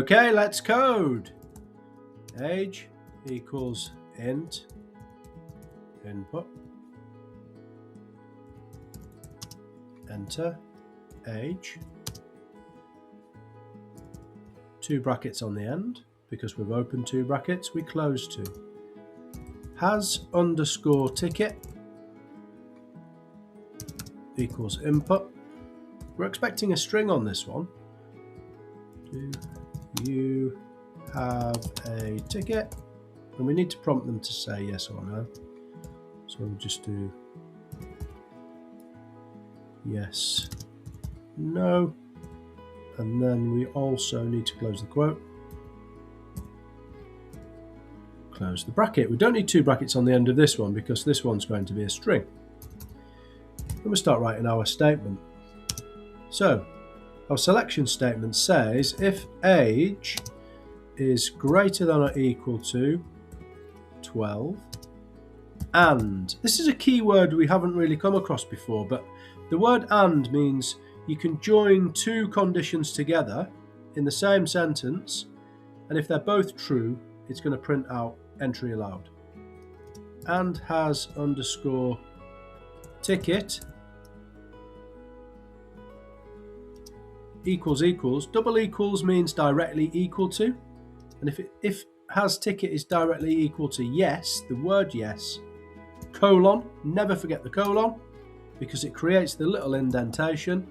Okay, let's code. Age equals int input, enter age, 2 brackets on the end, because we've opened 2 brackets, we close 2. Has underscore ticket equals input. We're expecting a string on this one. Do you have a ticket? And we need to prompt them to say yes or no. So we'll just do yes, no, and then we also need to close the quote, close the bracket. We don't need 2 brackets on the end of this one because this one's going to be a string. Then we'll start writing our statement. So our selection statement says if age is greater than or equal to 12, and this is a key word we haven't really come across before, but the word and means you can join 2 conditions together in the same sentence, and if they're both true, it's going to print out entry allowed. And has underscore ticket equals equals. Double equals means directly equal to, and if has ticket is directly equal to yes, the word yes, colon, never forget the colon, because it creates the little indentation,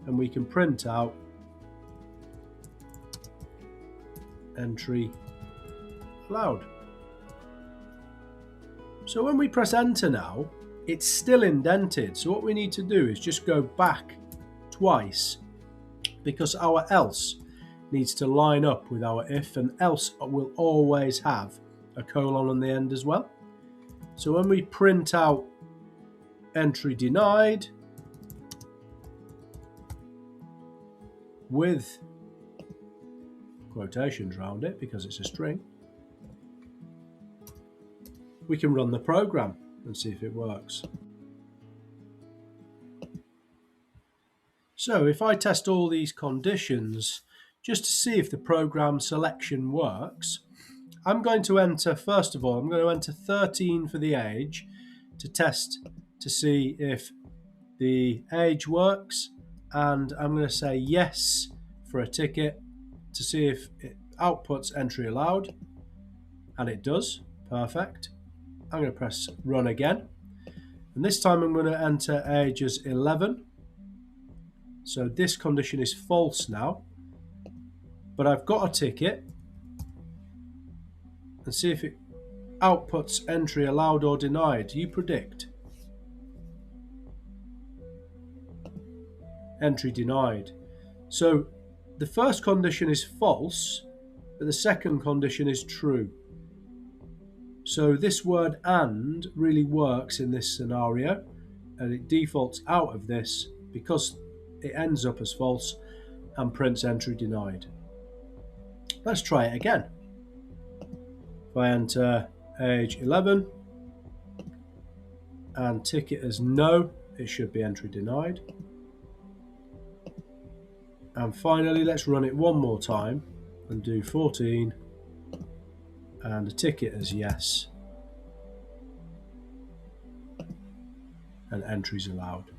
and we can print out entry allowed. So when we press enter now, it's still indented. So what we need to do is just go back twice, because our else needs to line up with our if, and else will always have a colon on the end as well. So when we print out entry denied with quotations around it because it's a string, we can run the program and see if it works. So if I test all these conditions just to see if the program selection works, I'm going to enter, first of all, I'm going to enter 13 for the age to test to see if the age works, and I'm going to say yes for a ticket to see if it outputs entry allowed, and it does. Perfect. I'm going to press run again, and this time I'm going to enter age as 11. So this condition is false now, but I've got a ticket, and see if it outputs entry allowed or denied. You predict. Entry denied. So the first condition is false, but the second condition is true. So this word and really works in this scenario, and it defaults out of this because it ends up as false and prints entry denied. Let's try it again. If I enter age 11 and ticket as no, it should be entry denied. And finally, let's run it one more time and do 14 and a ticket as yes, and entries allowed.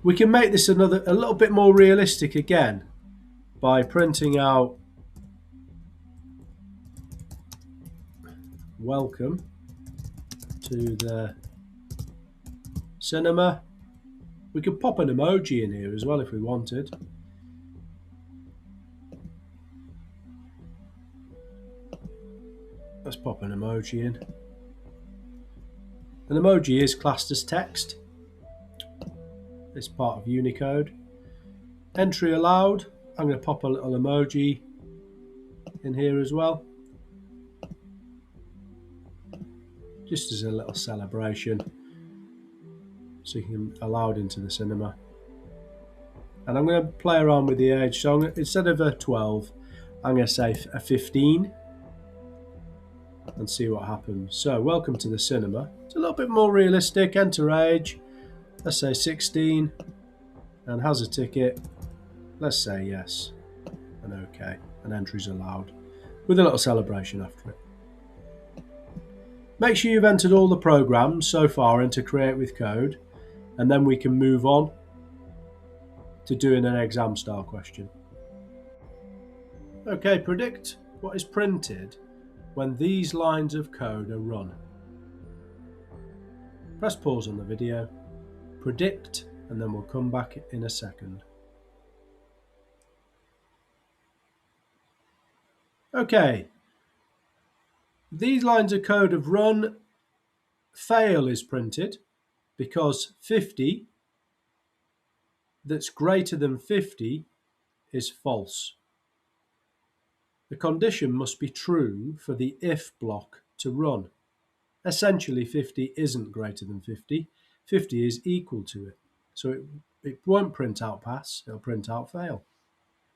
We can make this a little bit more realistic again by printing out welcome to the cinema. We could pop an emoji in here as well if we wanted. Let's pop an emoji in. An emoji is classed as text. It's part of Unicode. Entry allowed. I'm going to pop a little emoji in here as well, just as a little celebration, so you can allowed into the cinema. And I'm going to play around with the age. So instead of a 12, I'm going to say a 15 and see what happens. So welcome to the cinema. It's a little bit more realistic. Enter age. Let's say 16, and has a ticket. Let's say yes. and OK, and entries allowed, with a little celebration after it. Make sure you've entered all the programs so far into Create with Code, and then we can move on to doing an exam style question. OK, predict what is printed when these lines of code are run. Press pause on the video, predict, and then we'll come back in a second. OK, these lines of code have run. Fail is printed because 50 that's greater than 50 is false. The condition must be true for the if block to run. Essentially 50 isn't greater than 50, 50 is equal to it. So it won't print out pass, it'll print out fail.